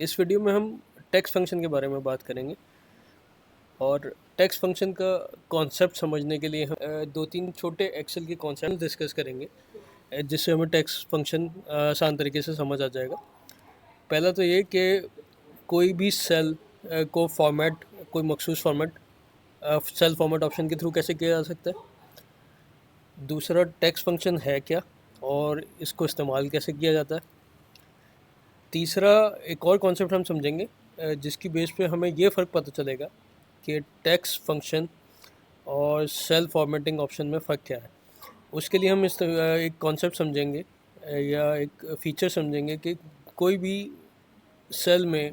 इस वीडियो में हम टेक्स्ट फंक्शन के बारे में बात करेंगे और टेक्स्ट फंक्शन का कॉन्सेप्ट समझने के लिए हम दो तीन छोटे एक्सेल के कॉन्सेप्ट डिस्कस करेंगे जिससे हमें टेक्स्ट फंक्शन आसान तरीके से समझ आ जाएगा। पहला तो ये कि कोई भी सेल को फॉर्मेट, कोई मखसूस फॉर्मेट सेल फॉर्मेट ऑप्शन के थ्रू कैसे किया जा सकता है। दूसरा, टेक्स्ट फंक्शन है क्या और इसको इस्तेमाल कैसे किया जाता है। तीसरा, एक और कॉन्सेप्ट हम समझेंगे जिसकी बेस पे हमें ये फ़र्क पता चलेगा कि टेक्स्ट फंक्शन और सेल फॉर्मेटिंग ऑप्शन में फ़र्क क्या है। उसके लिए हम एक कॉन्सेप्ट समझेंगे या एक फ़ीचर समझेंगे कि कोई भी सेल में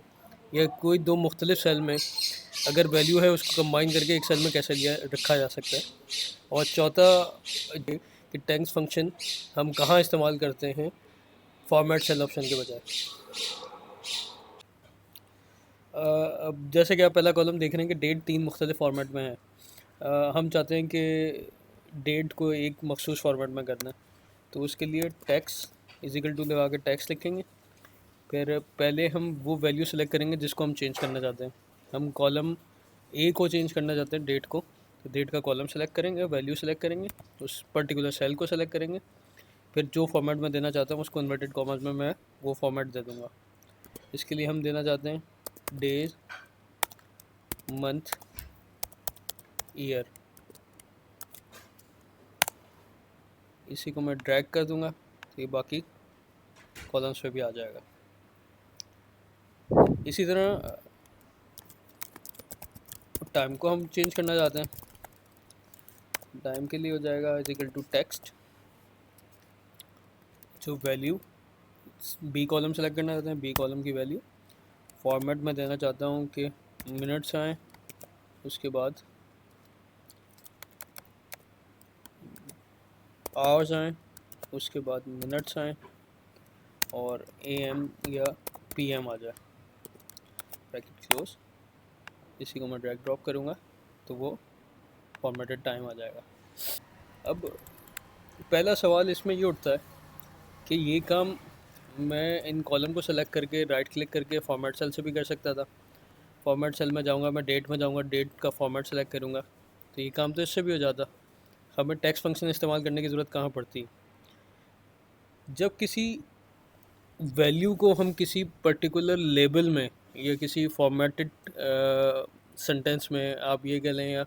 या कोई दो मुख्तलिफ सेल में अगर वैल्यू है उसको कंबाइन करके एक सेल में कैसे लिया रखा जा सकता है। और चौथा ये कि टेक्स्ट फंक्शन हम कहाँ इस्तेमाल करते हैं फॉर्मेट सेल ऑप्शन के बजाय। अब जैसे कि आप पहला कॉलम देख रहे हैं कि डेट तीन मुख्तलिफ फॉर्मेट में है। हम चाहते हैं कि डेट को एक मखसूस फॉर्मेट में करना है, तो उसके लिए टैक्स इजिकल टू लगा के टैक्स लिखेंगे। फिर पहले हम वो वैल्यू सेलेक्ट करेंगे जिसको हम चेंज करना चाहते हैं। हम कॉलम ए को चेंज करना चाहते हैं, डेट को, तो डेट का कॉलम सेलेक्ट करेंगे, वैल्यू सेलेक्ट करेंगे, उस पर्टिकुलर सेल को सेलेक्ट करेंगे। फिर जो फॉर्मेट में देना चाहता हूँ उसको इन्वर्टेड कॉमर्स में मैं वो फॉर्मेट दे दूँगा। इसके लिए हम देना चाहते हैं डेज, मंथ, ईयर। इसी को मैं ड्रैग कर दूंगा तो ये बाकी कॉलम्स पे भी आ जाएगा। इसी तरह टाइम को हम चेंज करना चाहते हैं, टाइम के लिए हो जाएगा इजिकल टू टेक्स्ट, जो वैल्यू बी कॉलम सेलेक्ट करना चाहते हैं, बी कॉलम की वैल्यू फॉर्मेट में देना चाहता हूँ कि मिनट्स आएँ, उसके बाद आवर्स आएँ, उसके बाद मिनट्स आएँ और AM या PM आ जाए, ब्रैकेट क्लोज। इसी को मैं ड्रैग ड्रॉप करूँगा तो वो फॉर्मेटेड टाइम आ जाएगा। अब पहला सवाल इसमें ये उठता है कि ये काम मैं इन कॉलम को सेलेक्ट करके राइट क्लिक करके फॉर्मेट सेल से भी कर सकता था। फॉर्मेट सेल में जाऊंगा, मैं डेट में जाऊंगा, डेट का फॉर्मेट सेलेक्ट करूंगा, तो ये काम तो इससे भी हो जाता। हमें टेक्स्ट फंक्शन इस्तेमाल करने की ज़रूरत कहाँ पड़ती। जब किसी वैल्यू को हम किसी पर्टिकुलर लेबल में या किसी फॉर्मेटेड सेंटेंस में आप ये कह लें या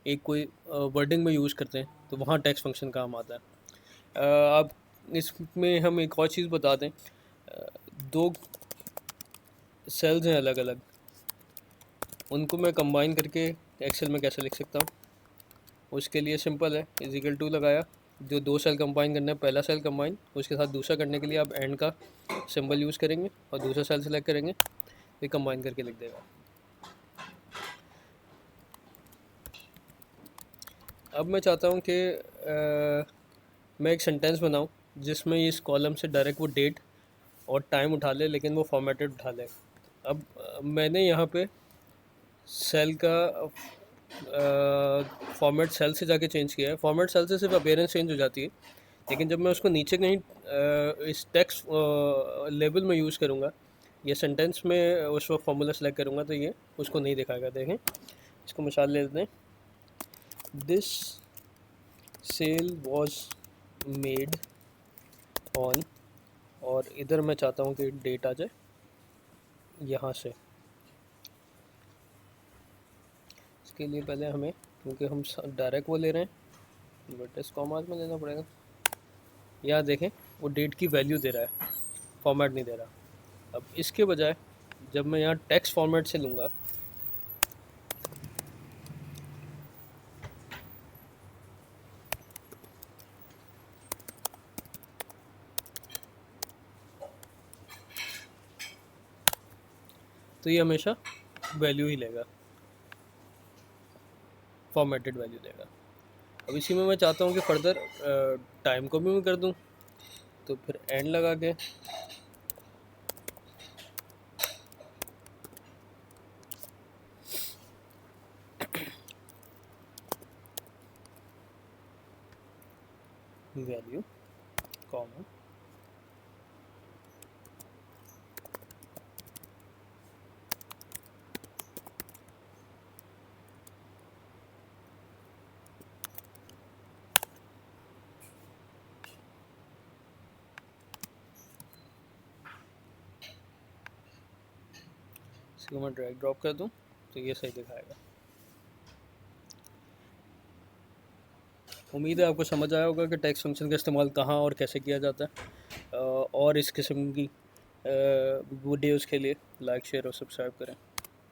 एक कोई वर्डिंग में यूज़ करते हैं तो वहाँ टेक्स्ट फंक्शन काम आता है। आप इसमें हम एक और चीज़ बता दें, दो सेल्स हैं अलग अलग, उनको मैं कंबाइन करके एक्सेल में कैसे लिख सकता हूँ। उसके लिए सिंपल है, इजिकल टू लगाया, जो दो सेल कंबाइन करना है, पहला सेल कंबाइन, उसके साथ दूसरा करने के लिए आप एंड का सिंबल यूज़ करेंगे और दूसरा सेल सेलेक्ट करेंगे, ये कंबाइन करके लिख देगा। अब मैं चाहता हूँ कि मैं एक सेंटेंस बनाऊँ जिसमें इस कॉलम से डायरेक्ट वो डेट और टाइम उठा ले, लेकिन वो फॉर्मेटेड उठा ले। अब मैंने यहाँ पे सेल का फॉर्मेट सेल से जाके चेंज किया है। फॉर्मेट सेल से सिर्फ अपीयरेंस चेंज हो जाती है, लेकिन जब मैं उसको नीचे कहीं इस टेक्स्ट लेबल में यूज़ करूँगा या सेंटेंस में उस वक्त फॉर्मूला सेलेक्ट करूँगा तो ये उसको नहीं दिखाएगा। देखें, इसको मिसाल ले लेते हैं, this sale was made on, और इधर मैं चाहता हूँ कि डेट आ जाए यहाँ से। इसके लिए पहले हमें, क्योंकि हम डायरेक्ट वो ले रहे हैं, बट कॉमास में लेना पड़ेगा। यहाँ देखें, वो डेट की वैल्यू दे रहा है, फॉर्मेट नहीं दे रहा। अब इसके बजाय जब मैं यहाँ टेक्स्ट फॉर्मेट से लूँगा तो ये हमेशा वैल्यू ही लेगा, फॉर्मेटेड वैल्यू देगा। अब इसी में मैं चाहता हूँ कि फर्दर टाइम को भी मैं कर दूँ, तो फिर एंड लगा के वैल्यू कॉमा इसी को मैं ड्रैग ड्रॉप कर दूँ तो ये सही दिखाएगा। उम्मीद है आपको समझ आया होगा कि टेक्स्ट फंक्शन का इस्तेमाल कहाँ और कैसे किया जाता है। और इस किस्म की वीडियोज़ के लिए लाइक शेयर और सब्सक्राइब करें।